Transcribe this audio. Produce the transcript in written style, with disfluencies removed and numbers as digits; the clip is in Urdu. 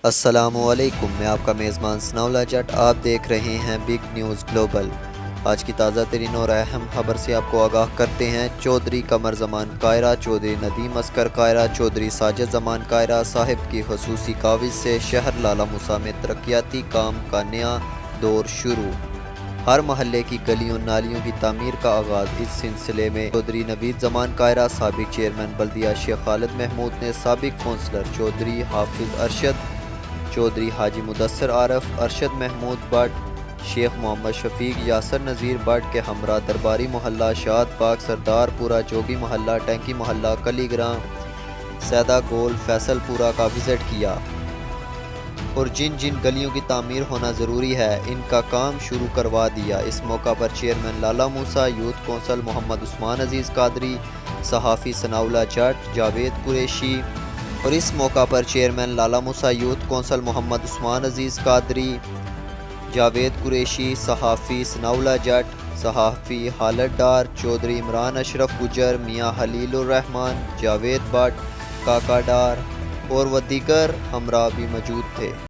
السلام علیکم، میں آپ کا میزبان ثناءاللہ جٹ۔ آپ دیکھ رہے ہیں بگ نیوز گلوبل۔ آج کی تازہ ترین اور اہم خبر سے آپ کو آگاہ کرتے ہیں۔ چودھری قمر زمان کائرہ، چودھری ندیم اصغر کائرہ، چودھری ساجد زمان کائرہ صاحب کی خصوصی کاوش سے شہر لالہ موسیٰ میں ترقیاتی کام کا نیا دور شروع۔ ہر محلے کی گلیوں نالیوں کی تعمیر کا آغاز۔ اس سلسلے میں چودھری نوید زمان کائرہ، سابق چیئرمین بلدیہ شیخ خالد محمود نے سابق کونسلر چودھری حافظ ارشد، چودھری حاجی مدثر عارف، Arshad Mahmood but, Sheikh Muhammad Shafiq, Yasir Nazir but کے ہمراہ درباری محلہ شاد باغ، سردار پورہ، جوگی محلہ، ٹینکی محلہ، کلی گراں، سیدہ گول، فیصل پورہ کا وزٹ کیا اور جن جن گلیوں کی تعمیر ہونا ضروری ہے ان کا کام شروع کروا دیا۔ اس موقع پر چیئرمین لالہ موسیٰ یوتھ کونسل محمد عثمان عزیز قادری، صحافی ثناءاللہ جٹ، جاوید قریشی اور اس موقع پر چیئرمین لالہ موسیٰ یوتھ کونسل محمد عثمان عزیز قادری، جاوید قریشی، صحافی ثناءاللہ جٹ، صحافی خالد ڈار، چودھری عمران اشرف گجر، میاں خلیل الرحمن، جاوید بٹ، کاکا ڈار اور و دیگر ہمراہ بھی موجود تھے۔